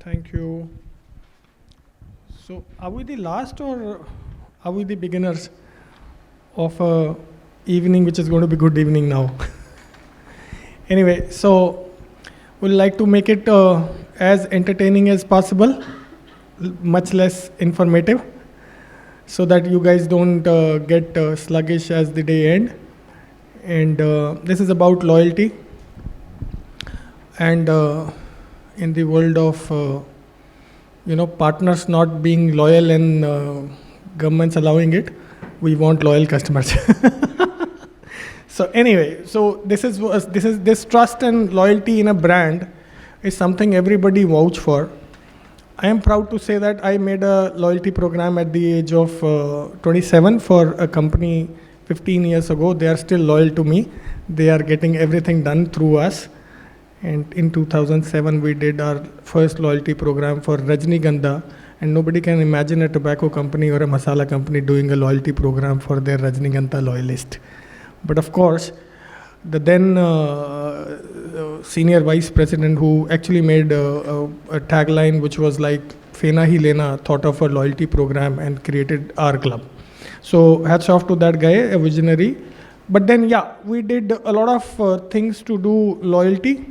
Thank you. So, are we the last or are we the beginners of a evening which is going to be good evening now? Anyway, so we'd like to make it as entertaining as possible, much less informative, so that you guys don't get sluggish as the day end. And this is about loyalty. And in the world of partners not being loyal and governments allowing it, we want loyal customers. So anyway, so this trust and loyalty in a brand is something everybody vouch for. I am proud to say that I made a loyalty program at the age of 27 for a company 15 years ago. They are still loyal to me. They are getting everything done through us. And in 2007, we did our first loyalty program for Rajnigandha. And nobody can imagine a tobacco company or a masala company doing a loyalty program for their Rajnigandha loyalist. But of course, the then senior vice president, who actually made a tagline which was like, Fena hi lena, thought of a loyalty program and created our club. So hats off to that guy, a visionary. But then, yeah, we did a lot of things to do loyalty.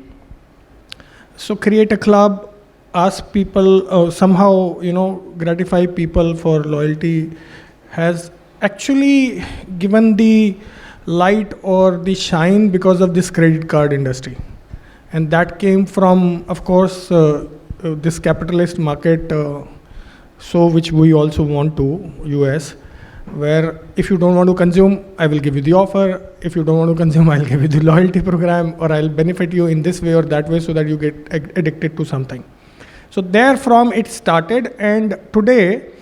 So create a club, ask people, somehow, gratify people for loyalty has actually given the light or the shine because of this credit card industry. And that came from, of course, this capitalist market, which we also want to, US, where if you don't want to consume, I will give you the offer. If you don't want to consume, I'll give you the loyalty program, or I'll benefit you in this way or that way so that you get addicted to something. So therefrom it started, and today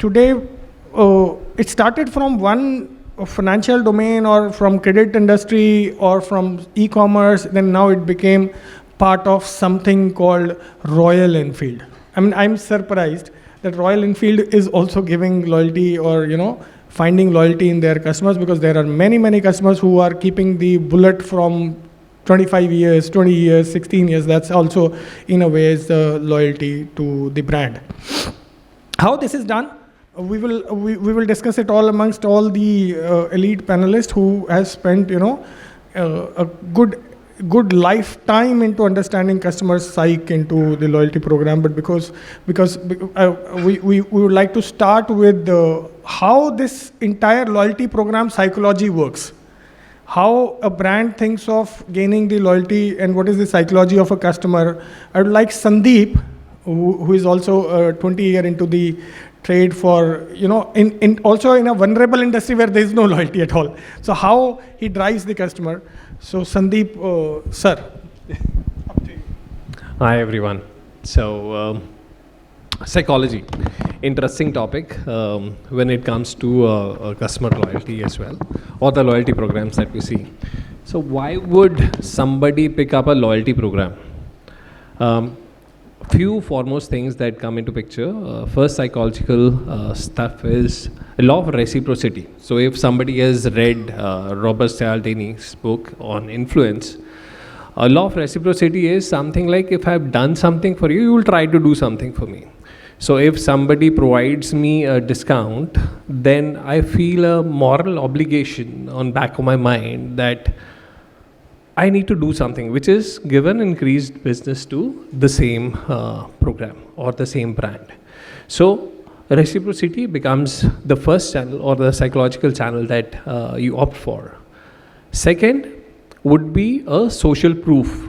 it started from one financial domain or from credit industry or from e-commerce, then now it became part of something called Royal Enfield. I mean, I'm surprised that Royal Enfield is also giving loyalty or, finding loyalty in their customers, because there are many, many customers who are keeping the bullet from 25 years, 20 years, 16 years. That's also, in a way, is the loyalty to the brand. How this is done? We will discuss it all amongst all the elite panelists who has spent, a good lifetime into understanding customers' psyche into the loyalty program. But because we would like to start with how this entire loyalty program psychology works. How a brand thinks of gaining the loyalty and what is the psychology of a customer. I would like Sandeep, who is also 20 years into the trade for, in also in a vulnerable industry where there is no loyalty at all. So how he drives the customer. So Sandeep, sir, up to you. Hi everyone. So psychology, interesting topic when it comes to customer loyalty as well, or the loyalty programs that we see. So why would somebody pick up a loyalty program? Few foremost things that come into picture. First, psychological stuff is a law of reciprocity. So if somebody has read Robert Cialdini's book on influence, a law of reciprocity is something like, if I've done something for you, you will try to do something for me. So if somebody provides me a discount, then I feel a moral obligation on back of my mind that I need to do something, which is given increased business to the same program or the same brand. So reciprocity becomes the first channel or the psychological channel that you opt for. Second would be a social proof.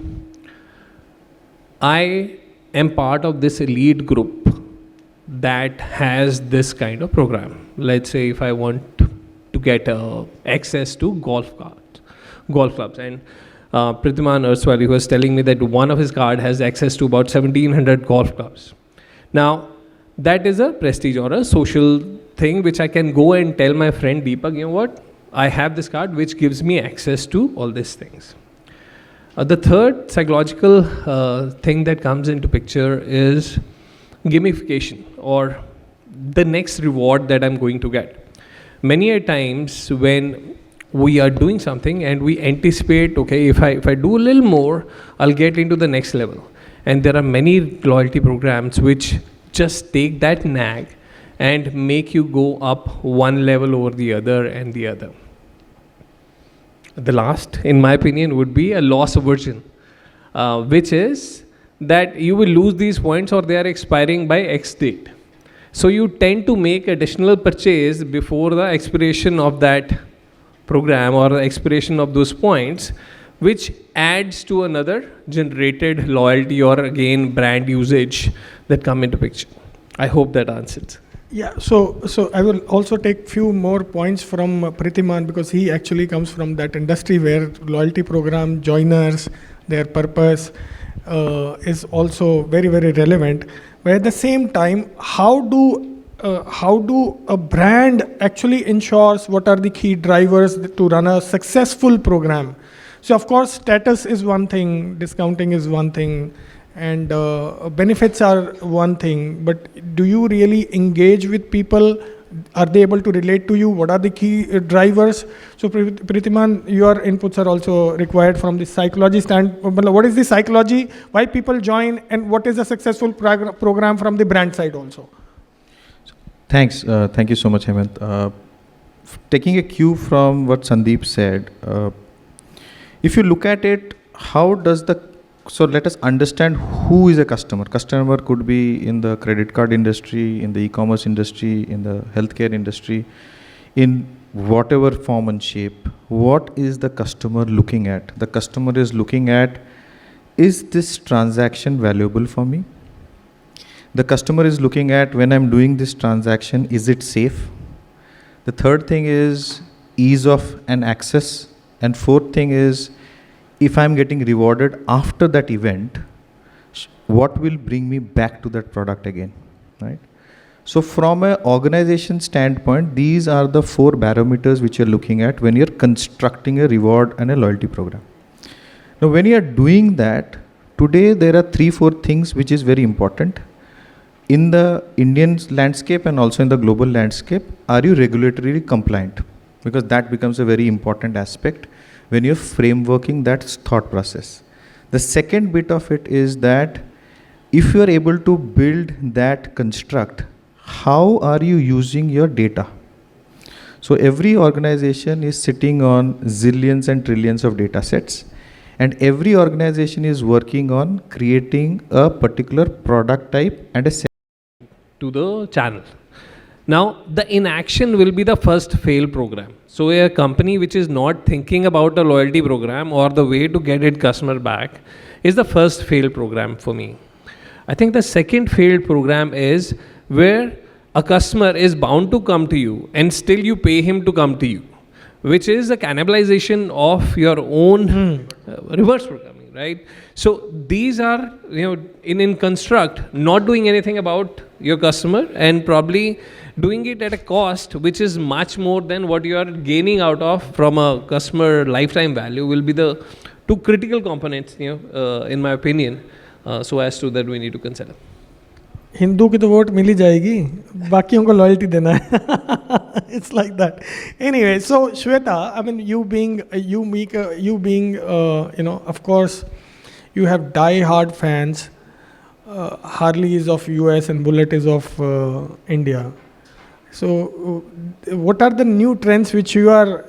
I am part of this elite group that has this kind of program. Let's say if I want to get access to golf clubs, and Prithiman Erswali was telling me that one of his card has access to about 1700 golf clubs. Now, that is a prestige or a social thing which I can go and tell my friend Deepak, you know what, I have this card which gives me access to all these things. The third psychological thing that comes into picture is gamification, or the next reward that I'm going to get. Many a times when we are doing something and we anticipate, okay, if I do a little more, I'll get into the next level. And there are many loyalty programs which just take that nag and make you go up one level over the other and the other. The last, in my opinion, would be a loss aversion, which is that you will lose these points or they are expiring by X date. So you tend to make additional purchase before the expiration of that program or the expiration of those points, which adds to another generated loyalty or again brand usage that come into picture. I hope that answers. Yeah, so I will also take few more points from Pritiman, because he actually comes from that industry where loyalty program, joiners, their purpose is also very, very relevant. But at the same time, how do a brand actually ensures what are the key drivers to run a successful program? So of course, status is one thing, discounting is one thing, and benefits are one thing, but do you really engage with people? Are they able to relate to you? What are the key drivers? So Pritiman, your inputs are also required from the psychology standpoint. What is the psychology? Why people join, and what is a successful program from the brand side also? Thanks. Thank you so much, Hemant. Taking a cue from what Sandeep said, if you look at it, so let us understand who is a customer. Customer could be in the credit card industry, in the e-commerce industry, in the healthcare industry, in whatever form and shape. What is the customer looking at? The customer is looking at, is this transaction valuable for me? The customer is looking at, when I'm doing this transaction, is it safe? The third thing is ease of an access. And fourth thing is, if I'm getting rewarded after that event, what will bring me back to that product again, right? So from an organization standpoint, these are the 4 barometers which you're looking at when you're constructing a reward and a loyalty program. Now, when you're doing that, today there are 3-4 things which is very important. In the Indian landscape and also in the global landscape, are you regulatory compliant? Because that becomes a very important aspect when you're frameworking that thought process. The second bit of it is that if you are able to build that construct, how are you using your data? So every organization is sitting on zillions and trillions of data sets, and every organization is working on creating a particular product type and a to the channel. Now, the inaction will be the first fail program. So a company which is not thinking about a loyalty program or the way to get its customer back is the first fail program for me. I think the second failed program is where a customer is bound to come to you and still you pay him to come to you, which is a cannibalization of your own reverse programming, right? So these are, in construct, not doing anything about your customer and probably doing it at a cost which is much more than what you are gaining out of from a customer lifetime value will be the 2 critical components, in my opinion, so as to that we need to consider. Hindu की तो vote मिल ही जाएगी, बाकियों को loyalty देना है. It's like that. Anyway, so Shweta, I mean, you being, of course, you have die-hard fans. Harley is of US and Bullet is of India. So what are the new trends which you are,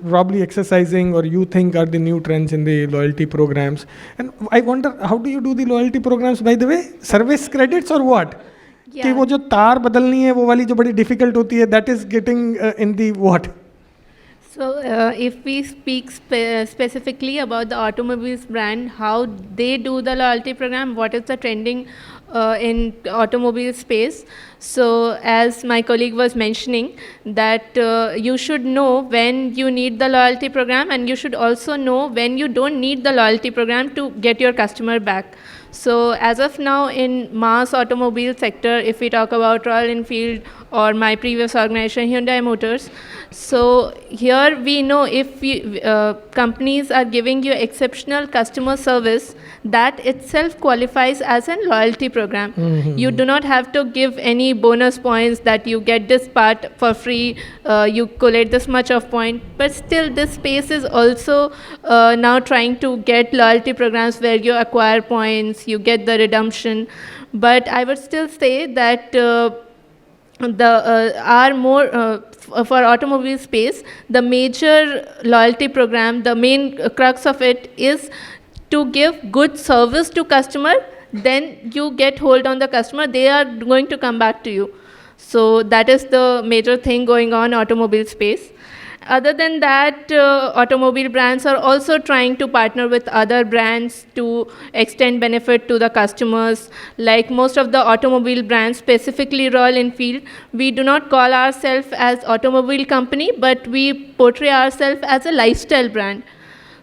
probably exercising or you think are the new trends in the loyalty programs? And I wonder, how do you do the loyalty programs, by the way? Service credits or what? Yeah. कि वो जो तार बदलनी है वो वाली जो बड़ी difficult होती है, that is getting in the what? So if we speak specifically about the automobiles brand, how they do the loyalty program, what is the trending in automobile space. So as my colleague was mentioning, that you should know when you need the loyalty program, and you should also know when you don't need the loyalty program to get your customer back. So as of now in mass automobile sector, if we talk about Royal Enfield or my previous organization Hyundai Motors, so here we know if companies are giving you exceptional customer service, that itself qualifies as a loyalty program. Mm-hmm. You do not have to give any bonus points that you get this part for free, you collect this much of point, but still this space is also now trying to get loyalty programs where you acquire points points, you get the redemption. But I would still say that for automobile space, the major loyalty program, the main crux of it is to give good service to customer. Then you get hold on the customer, they are going to come back to you. So that is the major thing going on automobile space. Other than that, automobile brands are also trying to partner with other brands to extend benefit to the customers. Like most of the automobile brands, specifically Royal Enfield, we do not call ourselves as automobile company, but we portray ourselves as a lifestyle brand.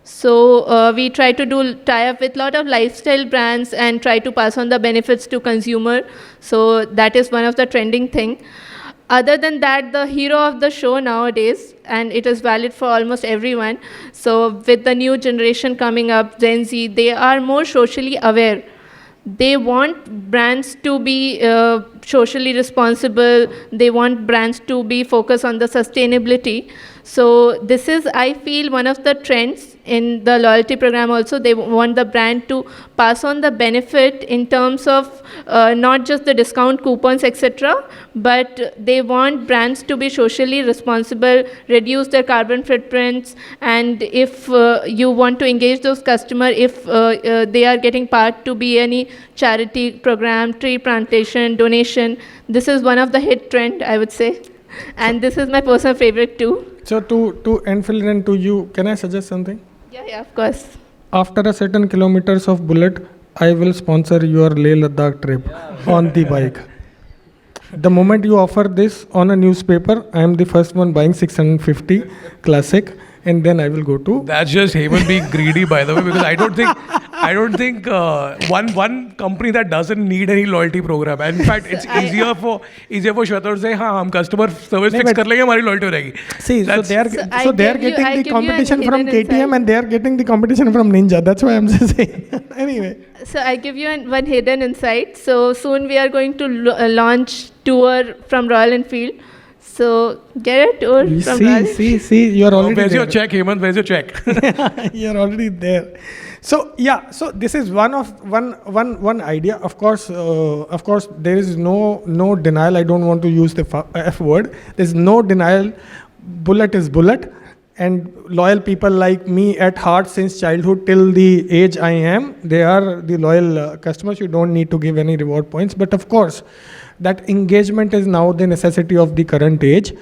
So we try to tie up with a lot of lifestyle brands and try to pass on the benefits to consumer. So that is one of the trending thing. Other than that, the hero of the show nowadays, and it is valid for almost everyone, so with the new generation coming up, Gen Z, they are more socially aware. They want brands to be socially responsible. They want brands to be focused on the sustainability. So this is, I feel, one of the trends in the loyalty program also. They want the brand to pass on the benefit in terms of not just the discount coupons, etc., but they want brands to be socially responsible, reduce their carbon footprints, and if you want to engage those customers, if they are getting part to be any charity program, tree plantation, donation, this is one of the hit trend, I would say. And this is my personal favorite too. So to Enfield and to you, can I suggest something? Yeah, of course. After a certain kilometers of bullet, I will sponsor your Leh Ladakh trip on the bike. The moment you offer this on a newspaper, I am the first one buying 650 Classic, and then I will go to. That's just Hemant being greedy, by the way, because I don't think one company that doesn't need any loyalty program. And in fact, it's easier for Shweta to say, "हाँ, हम customer service fix कर लेंगे, हमारी loyalty हो जाएगी." See, so they are getting the competition from hidden KTM insight. and they are getting the competition from Ninja. That's why I'm just saying. Anyway. So I give you one hidden insight. So soon we are going to launch tour from Royal Enfield. So get a tour from Royal Enfield. See, you're already Where's there. your check, Hemant? Where's your check? You're already there. So yeah, so this is one idea. Of course, there is no denial. I don't want to use the F word. There's no denial. Bullet is bullet, and loyal people like me at heart since childhood till the age I am, they are the loyal customers. You don't need to give any reward points. But of course, that engagement is now the necessity of the current age.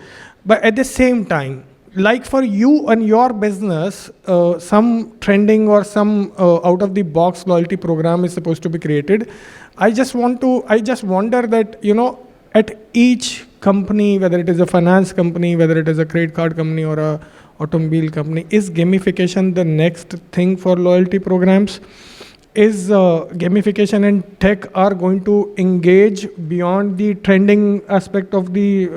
But at the same time, like for you and your business, some trending or some out of the box loyalty program is supposed to be created. I just wonder that, at each company, whether it is a finance company, whether it is a credit card company or a automobile company, is gamification the next thing for loyalty programs? Is gamification and tech are going to engage beyond the trending aspect of the,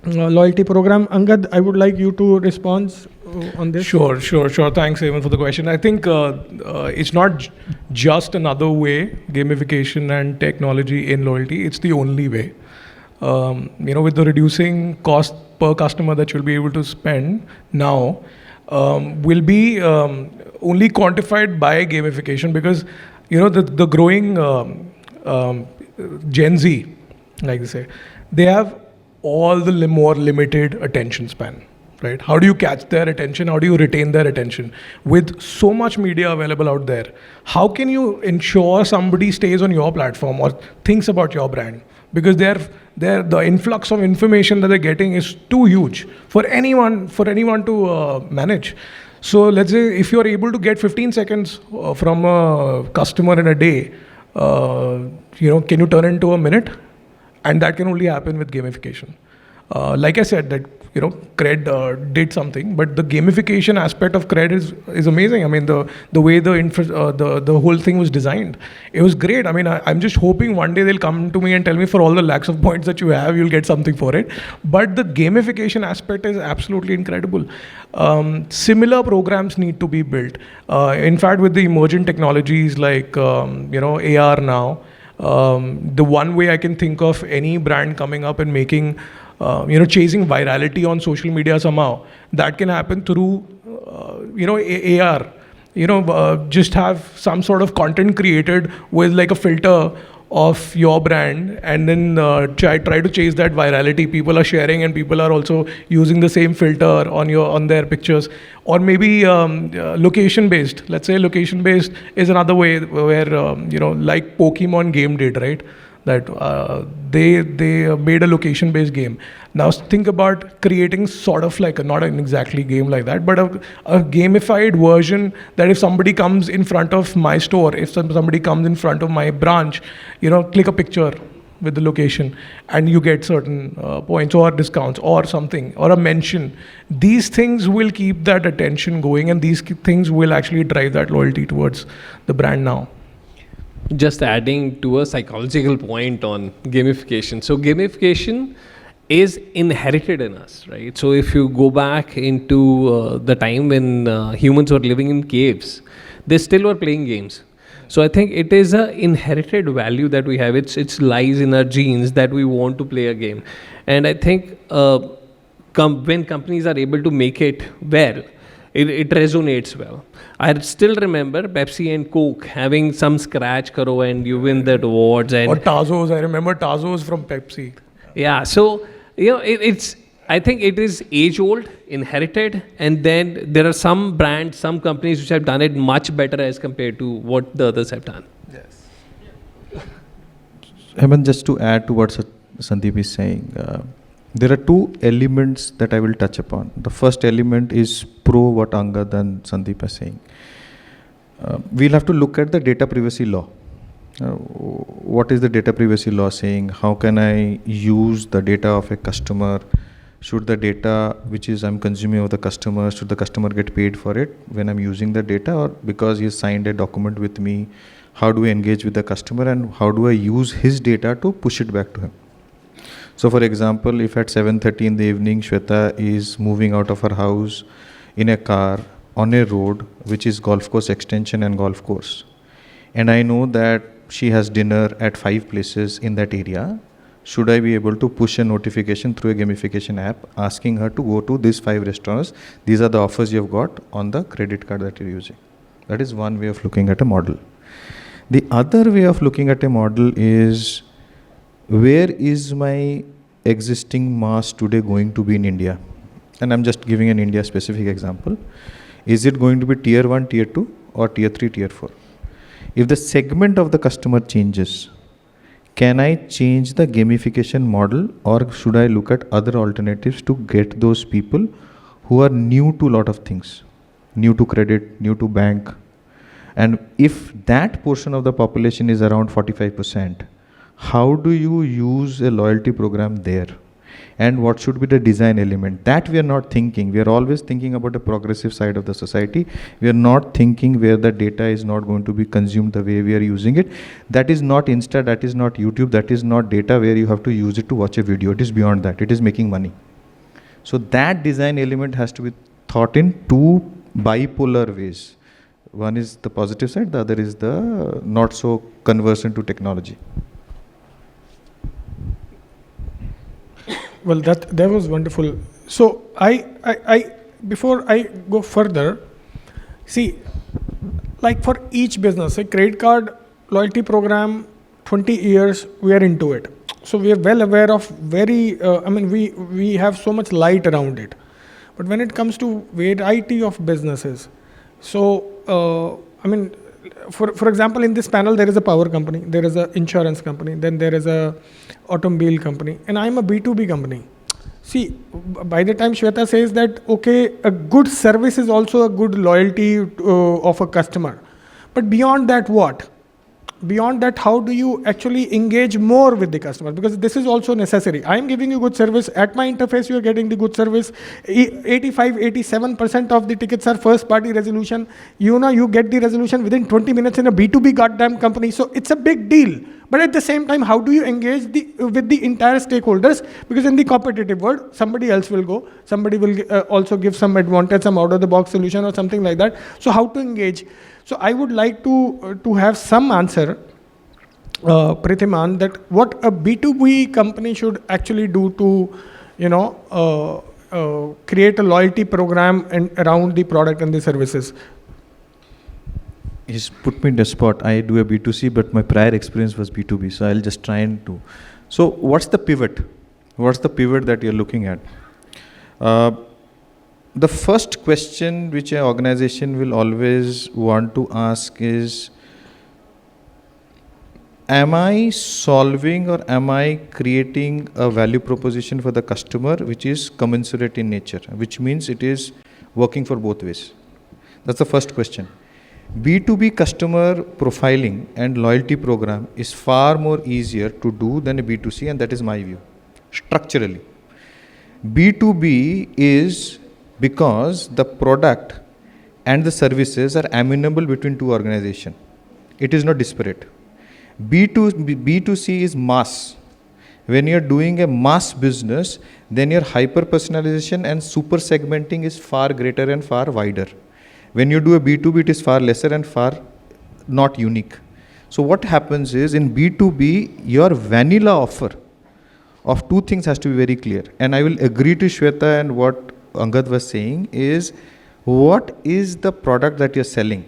loyalty program? Angad, I would like you to respond on this. Sure. Thanks, Hemant, for the question. I think it's not just another way, gamification and technology in loyalty. It's the only way. With the reducing cost per customer that you'll be able to spend now, will be only quantified by gamification, because the growing Gen Z, like they say, they have all the more limited attention span, right? How do you catch their attention? How do you retain their attention? With so much media available out there, how can you ensure somebody stays on your platform or thinks about your brand? Because the influx of information that they're getting is too huge for anyone to manage. So let's say if you're able to get 15 seconds from a customer in a day, can you turn into a minute? And that can only happen with gamification. Like I said, that Cred did something, but the gamification aspect of Cred is amazing. I mean, the way the whole thing was designed, it was great. I mean, I'm just hoping one day they'll come to me and tell me, for all the lakhs of points that you have, you'll get something for it. But the gamification aspect is absolutely incredible. Similar programs need to be built. In fact, with the emergent technologies like AR now, the one way I can think of any brand coming up and making chasing virality on social media somehow, that can happen through AR. just have some sort of content created with like a filter of your brand, and then try to chase that virality. People are sharing, and people are also using the same filter on their pictures. Or maybe location based. Let's say location based is another way where like Pokemon game did, right? That they made a location based game. Now think about creating sort of like not an exactly game like that, but a gamified version that if somebody comes in front of my store, if somebody comes in front of my branch, click a picture with the location and you get certain points or discounts or something or a mention. These things will keep that attention going, and these things will actually drive that loyalty towards the brand now. Just adding to a psychological point on gamification. So gamification is inherited in us, right? So if you go back into the time when humans were living in caves, they still were playing games. So I think it is an inherited value that we have. It's lies in our genes that we want to play a game. And I think when companies are able to make it well, it resonates well. I still remember Pepsi and Coke having some scratch karo and you win that awards. And or Tazos, I remember Tazos from Pepsi. Yeah, so I think it is age old, inherited, and then there are some brands, some companies which have done it much better as compared to what the others have done. Yes. Hemant, just to add to what Sandeep is saying, there are two elements that I will touch upon. The first element is what Angad and Sandeep are saying. We'll have to look at the data privacy law. What is the data privacy law saying? How can I use the data of a customer? Should the data which is I'm consuming of the customer, should the customer get paid for it when I'm using the data, or because he signed a document with me? How do I engage with the customer, and how do I use his data to push it back to him? So for example, if at 7:30 in the evening Shweta is moving out of her house in a car on a road which is golf course extension and golf course, and I know that she has dinner at 5 places in that area, should I be able to push a notification through a gamification app asking her to go to these 5 restaurants? These are the offers you've got on the credit card that you're using. That is one way of looking at a model. The other way of looking at a model is, where is my existing mass today going to be in India? And I'm just giving an India specific example. Is it going to be tier 1, tier 2 or tier 3, tier 4? If the segment of the customer changes, can I change the gamification model, or should I look at other alternatives to get those people who are new to a lot of things, new to credit, new to bank? And if that portion of the population is around 45%, how do you use a loyalty program there? And what should be the design element? That we are not thinking. We are always thinking about the progressive side of the society. We are not thinking where the data is not going to be consumed the way we are using it. That is not Insta, that is not YouTube, that is not data where you have to use it to watch a video. It is beyond that. It is making money. So that design element has to be thought in two bipolar ways. One is the positive side, the other is the not so conversant to technology. Well, that was wonderful. So I before I go further, see, like for each business, a credit card loyalty program, 20 years we are into it. So we are well aware of we have so much light around it. But when it comes to variety of businesses, so for example, in this panel, there is a power company, there is an insurance company, then there is a automobile company, and I'm a B2B company. See, by the time Shweta says that, okay, a good service is also a good loyalty of a customer. But beyond that, what? Beyond that, how do you actually engage more with the customer? Because this is also necessary. I'm giving you good service. At my interface, you are getting the good service. 87% of the tickets are first party resolution. You get the resolution within 20 minutes in a B2B goddamn company. So it's a big deal. But at the same time, how do you engage with the entire stakeholders? Because in the competitive world, somebody else will go. Somebody will also give some advantage, some out of the box solution or something like that. So how to engage? So I would like to have some answer, Prithiman, that what a B2B company should actually do to, create a loyalty program and around the product and the services. He's put me in the spot. I do a B2C, but my prior experience was B2B. So I'll just try and do. So what's the pivot? What's the pivot that you're looking at? The first question which an organization will always want to ask is, am I solving or am I creating a value proposition for the customer which is commensurate in nature, which means it is working for both ways? That's the first question. B2B customer profiling and loyalty program is far more easier to do than a B2C, and that is my view, structurally. B2B is because the product and the services are amenable between two organizations. It is not disparate. B2C is mass. When you're doing a mass business, then your hyper personalization and super segmenting is far greater and far wider. When you do a B2B, it is far lesser and far not unique. So what happens is, in B2B, your vanilla offer of two things has to be very clear. And I will agree to Shweta and what Angad was saying is, what is the product that you're selling?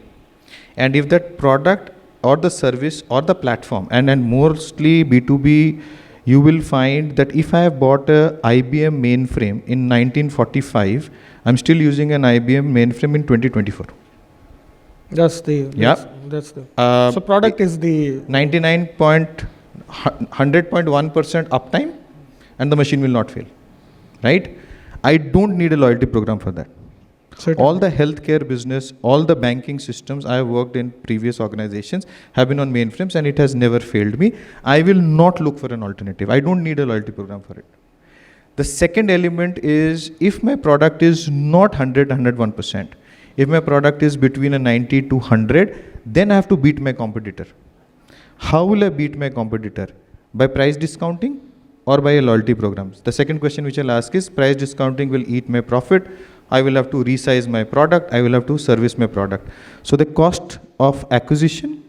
And if that product or the service or the platform, and mostly B2B, you will find that if I have bought a IBM mainframe in 1945, I'm still using an IBM mainframe in 2024. That's the so product is the 100.1% uptime, and the machine will not fail, right? I don't need a loyalty program for that. Certainly. All the healthcare business, all the banking systems I have worked in previous organizations have been on mainframes, and it has never failed me. I will not look for an alternative. I don't need a loyalty program for it. The second element is, if my product is not 101%, if my product is between a 90 to 100, then I have to beat my competitor. How will I beat my competitor? By price discounting or by a loyalty program? The second question which I'll ask is, price discounting will eat my profit. I will have to resize my product. I will have to service my product. So the cost of acquisition,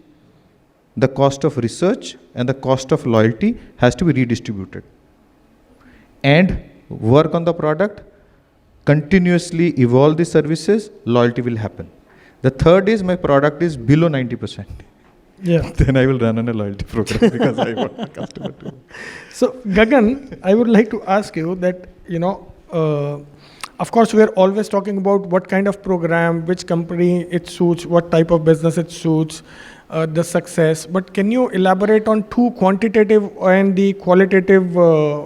the cost of research, and the cost of loyalty has to be redistributed. And work on the product, continuously evolve the services, loyalty will happen. The third is, my product is below 90%. Yeah. Then I will run on a loyalty program because I want the customer to. So Gagan, I would like to ask you that, of course, we are always talking about what kind of program, which company it suits, what type of business it suits, the success. But can you elaborate on two quantitative and the qualitative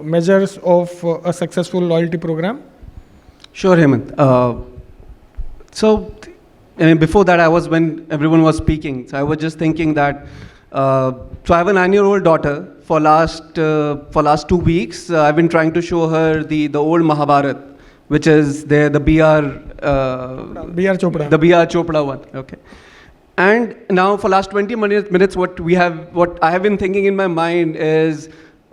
measures of a successful loyalty program? Sure, Hemant. Before that, when everyone was speaking, so I was just thinking that, so I have a 9-year-old daughter. For last 2 weeks, I've been trying to show her the old Mahabharata, which is the B.R. Chopra. The B.R. Chopra one. Okay. And now for last 20 minutes, what I have been thinking in my mind is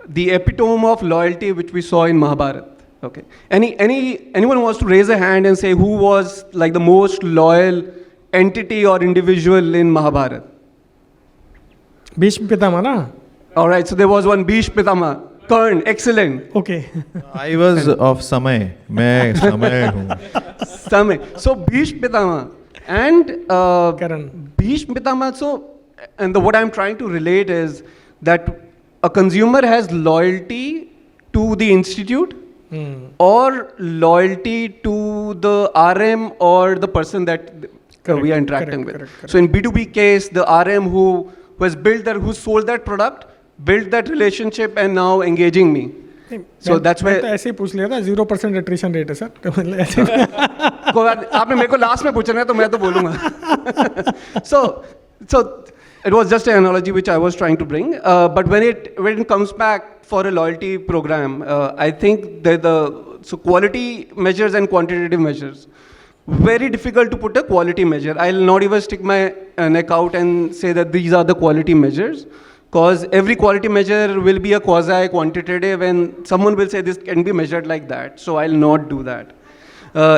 the epitome of loyalty which we saw in Mahabharata. Okay. Anyone wants to raise a hand and say who was like the most loyal entity or individual in Mahabharata? Bhishma Pitama, na? All right. So there was one Bhishma Pitama. Kern, excellent. Okay. I was of Samay. मैं समय हूँ. Samay. So Bhishma Pitama and Karan. Bhishma Pitama. So, what I'm trying to relate is that a consumer has loyalty to the institute or loyalty to the RM or the person that we are interacting with. Correct. So in B2B case, the RM who has who sold that product, built that relationship and now engaging me. So that's why. ऐसे ही पूछ लिया था 0% attrition rate है sir. आपने मेरे को last में पूछना है तो मैं तो बोलूँगा. So it was just an analogy which I was trying to bring. But when it comes back for a loyalty program, I think that so quality measures and quantitative measures. Very difficult to put a quality measure. I'll not even stick my neck out and say that these are the quality measures. Because every quality measure will be a quasi-quantitative and someone will say this can be measured like that. So I'll not do that.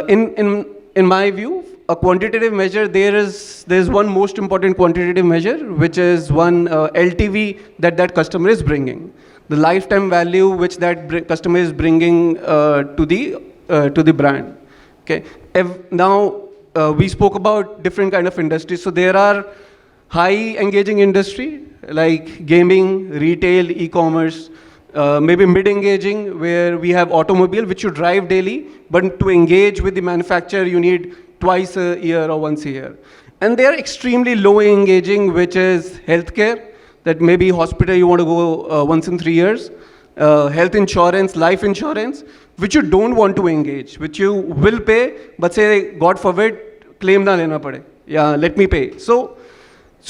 In my view, a quantitative measure, there's one most important quantitative measure, which is one LTV that customer is bringing. The lifetime value which that customer is bringing to the brand. Okay. Now, we spoke about different kind of industries. So there are high engaging industry like gaming, retail, e-commerce, maybe mid-engaging where we have automobile which you drive daily, but to engage with the manufacturer you need twice a year or once a year. And they are extremely low engaging, which is healthcare, that maybe hospital you want to go once in 3 years, health insurance, life insurance, which you don't want to engage, which you will pay, but say, God forbid, claim na lena pade. Yeah, let me pay. So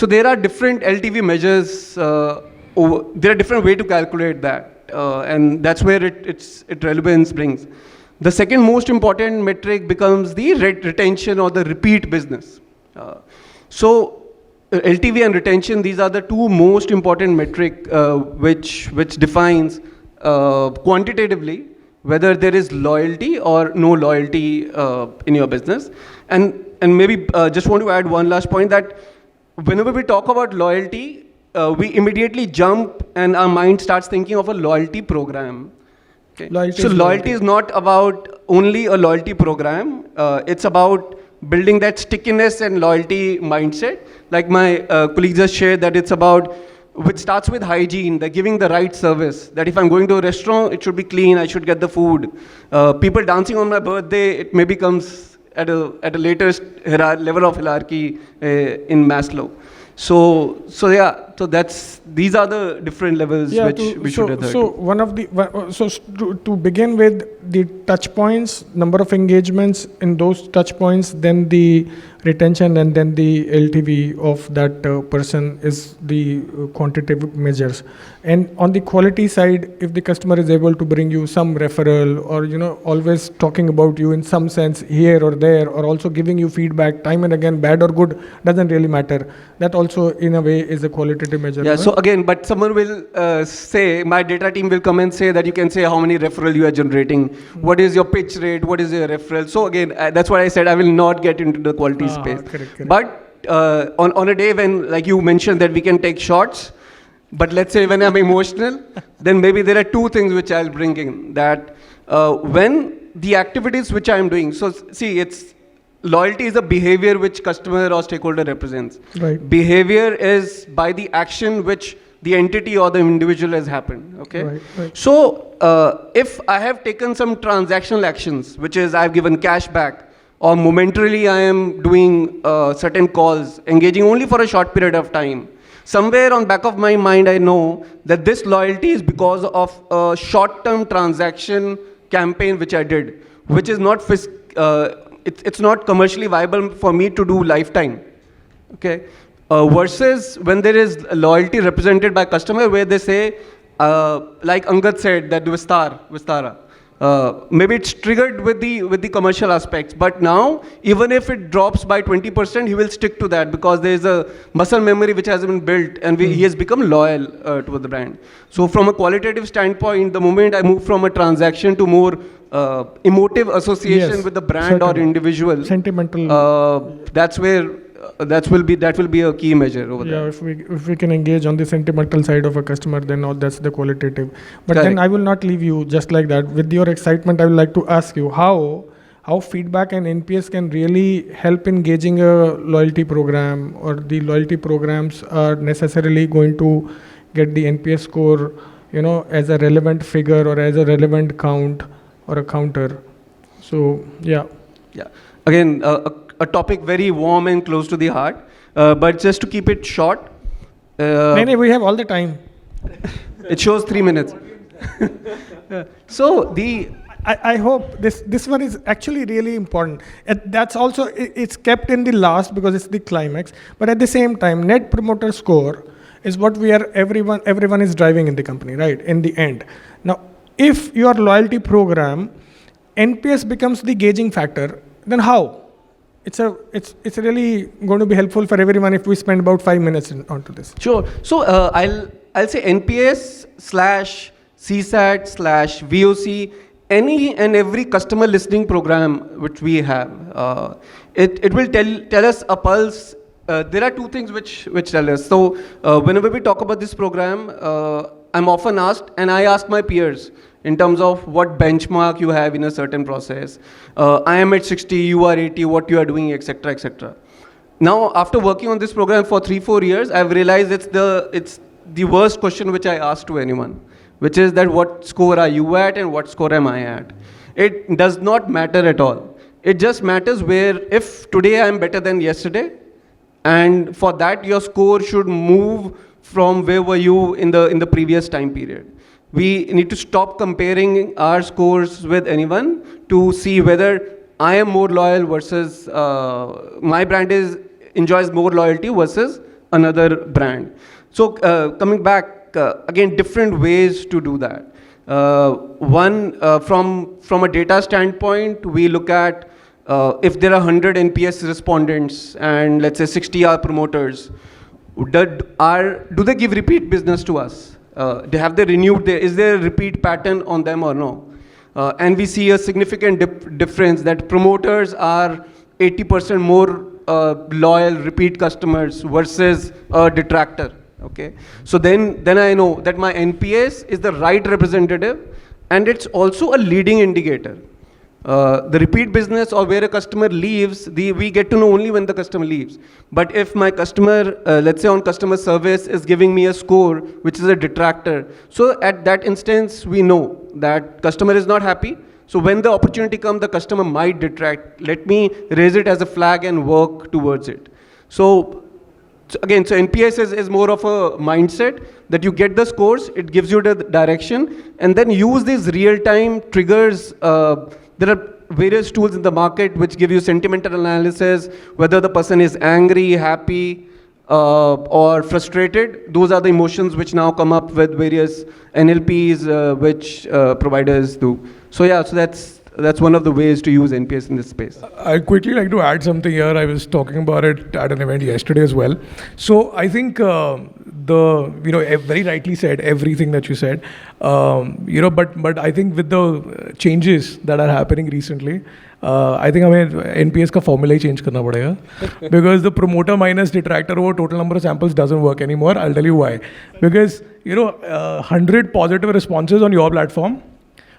there are different LTV measures. There are different ways to calculate that, and that's where its relevance brings. The second most important metric becomes the retention or the repeat business. LTV and retention, these are the two most important metric which defines quantitatively whether there is loyalty or no loyalty in your business. And maybe just want to add one last point, that whenever we talk about loyalty, we immediately jump and our mind starts thinking of a loyalty program. Okay? Loyalty is not about only a loyalty program. It's about building that stickiness and loyalty mindset. Like my colleague just shared, that it's about, which starts with hygiene, that giving the right service. That if I'm going to a restaurant, it should be clean, I should get the food. People dancing on my birthday, it maybe comes at a later level of hierarchy in Maslow. So these are the different levels which we should adhere to. To begin with, the touch points, number of engagements in those touch points, then the retention, and then the LTV of that person is the quantitative measures. And on the quality side, if the customer is able to bring you some referral, or always talking about you in some sense here or there, or also giving you feedback time and again, bad or good, doesn't really matter. That also in a way is a qualitative measure. Yeah, so again, but someone will say, my data team will come and say that you can say how many referral you are generating, what is your pitch rate, what is your referral. So again, that's what I said, I will not get into the quality space. Correct. But on a day when, like you mentioned, that we can take shots, but let's say when I'm emotional, then maybe there are two things which I'll bring in. That when the activities which I'm doing, so see, loyalty is a behavior which customer or stakeholder represents. Right. Behavior is by the action which the entity or the individual has happened. Okay. Right. So if I have taken some transactional actions, which is I've given cash back, or momentarily I am doing certain calls, engaging only for a short period of time, somewhere on back of my mind I know that this loyalty is because of a short-term transaction campaign which I did, which is not it's not commercially viable for me to do lifetime. Okay. Versus when there is loyalty represented by customer, where they say, like Angad said, that Vistara. Maybe it's triggered with the commercial aspects, but now even if it drops by 20%, he will stick to that because there is a muscle memory which has been built, and he has become loyal to the brand. So from a qualitative standpoint, the moment I move from a transaction to more emotive association with the brand or individual, sentimental, that's where that will be a key measure over there. If we can engage on the sentimental side of a customer, then that's the qualitative. But Correct. Then I will not leave you just like that. With your excitement, I would like to ask you how feedback and NPS can really help in gauging a loyalty program, or the loyalty programs are necessarily going to get the NPS score, as a relevant figure or as a relevant count or a counter. So yeah. Again, a topic very warm and close to the heart, but just to keep it short. We have all the time. It shows 3 minutes. So I hope this one is actually really important. That's also, it's kept in the last because it's the climax. But at the same time, net promoter score is what everyone is driving in the company, right? In the end. Now, if your loyalty program, NPS becomes the gauging factor, then how? It's really going to be helpful for everyone if we spend about 5 minutes onto this. Sure. So I'll say NPS/CSAT/VOC, any and every customer listening program which we have, it will tell us a pulse. There are two things which tell us. So whenever we talk about this program, I'm often asked, and I ask my peers, in terms of what benchmark you have in a certain process. I am at 60, you are 80, what you are doing, etc., etc. Now, after working on this program for 3-4 years, I've realized it's the worst question which I ask to anyone, which is that what score are you at and what score am I at? It does not matter at all. It just matters where, if today I'm better than yesterday, and for that your score should move from where were you in the previous time period. We need to stop comparing our scores with anyone to see whether I am more loyal versus my brand enjoys more loyalty versus another brand. So coming back, again, different ways to do that. One, from a data standpoint, we look at if there are 100 NPS respondents and let's say 60 are promoters, do they give repeat business to us? Have they renewed? Is there a repeat pattern on them or no? And we see a significant difference that promoters are 80% more loyal repeat customers versus a detractor. Okay, so then I know that my NPS is the right representative, and it's also a leading indicator. The repeat business or where a customer leaves, we get to know only when the customer leaves. But if my customer, let's say on customer service, is giving me a score which is a detractor, so at that instance we know that customer is not happy. So when the opportunity comes, the customer might detract. Let me raise it as a flag and work towards it. So again, so NPS is more of a mindset that you get the scores, it gives you the direction, and then use these real-time triggers. There are various tools in the market which give you sentimental analysis, whether the person is angry, happy, or frustrated. Those are the emotions which now come up with various NLPs which providers do. So yeah, so that's one of the ways to use NPS in this space. I'd quickly like to add something here. I was talking about it at an event yesterday as well. So I think very rightly said everything that you said. But I think with the changes that are happening recently, I think हमें NPS का formula ही change करना पड़ेगा because the promoter minus detractor over total number of samples doesn't work anymore. I'll tell you why. Because 100 positive responses on your platform,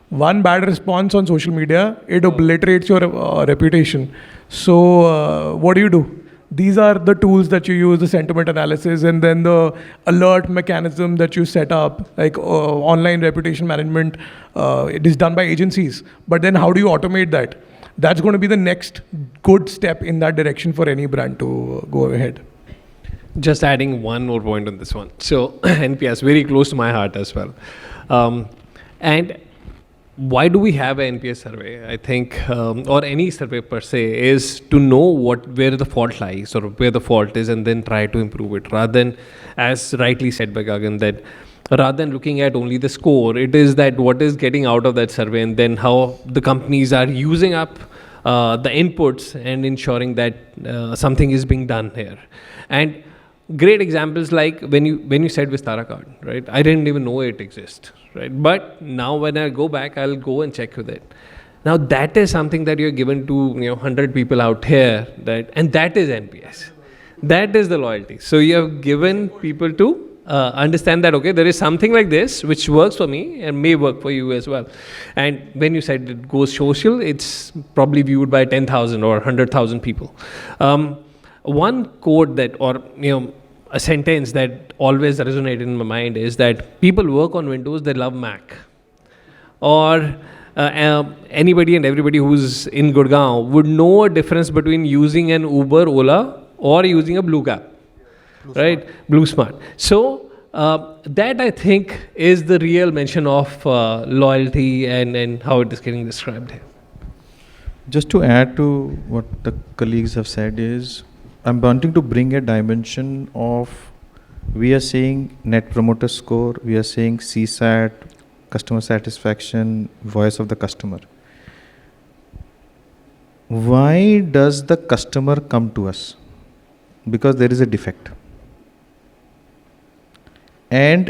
one bad response on social media, it obliterates your reputation. So what do? These are the tools that you use, the sentiment analysis, and then the alert mechanism that you set up, like online reputation management. It is done by agencies. But then how do you automate that? That's going to be the next good step in that direction for any brand to go ahead. Just adding one more point on this one. So NPS, very close to my heart as well. And why do we have an NPS survey? I think, or any survey per se, is to know where the fault lies or where the fault is, and then try to improve it. Rather than, as rightly said by Gagan, that rather than looking at only the score, it is that what is getting out of that survey, and then how the companies are using up the inputs and ensuring that something is being done here. And great examples like when you said Vistara card, right? I didn't even know it exists, right? But now when I go back, I'll go and check with it. Now that is something that you're given to 100 people out here, and that is NPS. That is the loyalty. So you have given people to understand that, okay, there is something like this which works for me and may work for you as well. And when you said it goes social, it's probably viewed by 10,000 or 100,000 people. One quote that, or a sentence that always resonated in my mind is that people work on Windows, they love Mac. Or anybody and everybody who's in Gurgaon would know a difference between using an Uber, Ola, or using a Blue Cab, right? Blue Smart. So that I think is the real mention of loyalty and how it is getting described here. Just to add to what the colleagues have said is, I'm wanting to bring a dimension of, we are saying net promoter score, we are saying CSAT, customer satisfaction, voice of the customer. Why does the customer come to us? Because there is a defect. And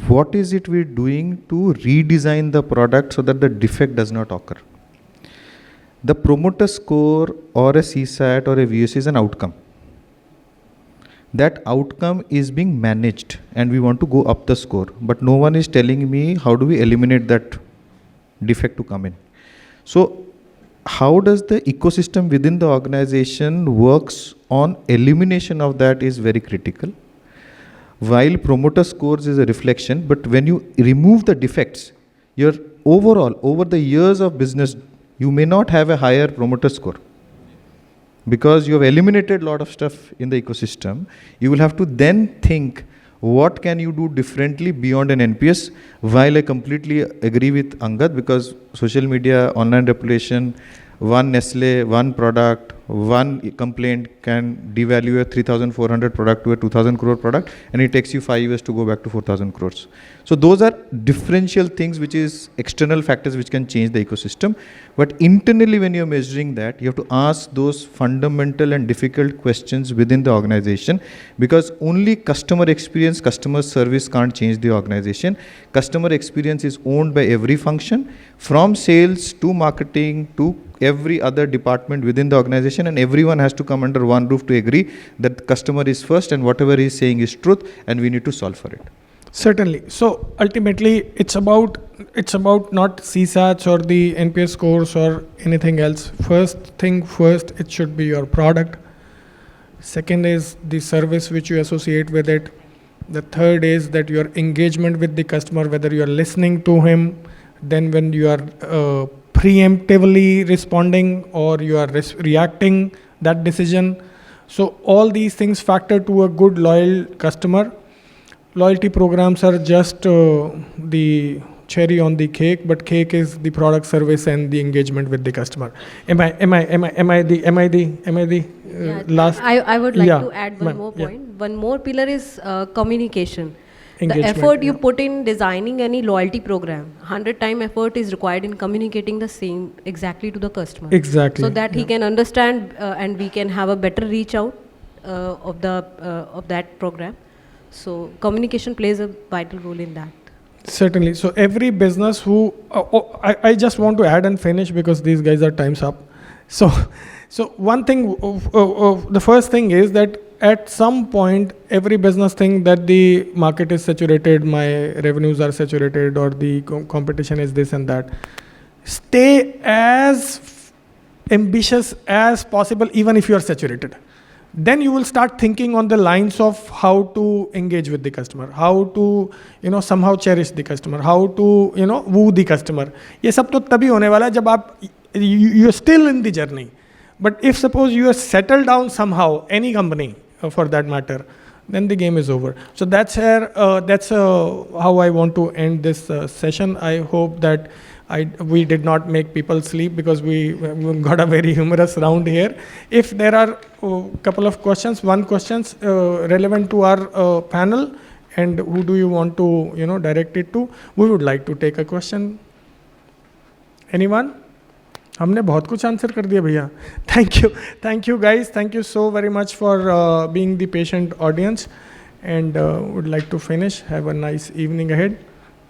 what is it we're doing to redesign the product so that the defect does not occur? The promoter score or a CSAT or a VOC is an outcome. That outcome is being managed and we want to go up the score. But no one is telling me how do we eliminate that defect to come in. So how does the ecosystem within the organization works on elimination of that is very critical. While promoter scores is a reflection, but when you remove the defects, your overall, over the years of business, you may not have a higher promoter score. Because you have eliminated a lot of stuff in the ecosystem, you will have to then think, what can you do differently beyond an NPS? While I completely agree with Angad, because social media, online reputation, one Nestle, one product, one complaint can devalue a 3,400 product to a 2,000 crore product, and it takes you 5 years to go back to 4,000 crores. So those are differential things, which is external factors which can change the ecosystem. But internally, when you're measuring that, you have to ask those fundamental and difficult questions within the organization, because only customer experience, customer service can't change the organization. Customer experience is owned by every function, from sales to marketing to every other department within the organization, and everyone has to come under one roof to agree that the customer is first and whatever he is saying is truth, and we need to solve for it. Certainly. So ultimately, it's about not CSATs or the NPS scores or anything else. First thing first, it should be your product. Second is the service which you associate with it. The third is that your engagement with the customer, whether you are listening to him, then when you are preemptively responding or you are reacting that decision. So all these things factor to a good loyal customer. Loyalty programs are just the cherry on the cake, but cake is the product, service, and the engagement with the customer. Am I the last? I would like Yeah, to add one ma'am, more yeah. point. One more pillar is communication. The Engagement, effort you yeah. put in designing any loyalty program, 100-time effort is required in communicating the same exactly to the customer. Exactly. So that he yeah. can understand and we can have a better reach out of that program. So communication plays a vital role in that. Certainly. So every business who, I just want to add and finish because these guys are time's up. So one thing, the first thing is that at some point, every business think that the market is saturated, my revenues are saturated, or the competition is this and that. Stay as ambitious as possible, even if you are saturated. Then you will start thinking on the lines of how to engage with the customer, how to, somehow cherish the customer, how to, woo the customer. ये सब तो तभी होने वाला है जब आप you're still in the journey. But if suppose you are settled down somehow, any company for that matter, then the game is over. So that's how I want to end this session. I hope that we did not make people sleep because we got a very humorous round here. If there are a couple of questions, questions relevant to our panel, and who do you want to direct it to? We would like to take a question. Anyone? हमने बहुत कुछ answer कर दिया भैया. Thank you guys, thank you so very much for being the patient audience, and would like to finish. Have a nice evening ahead.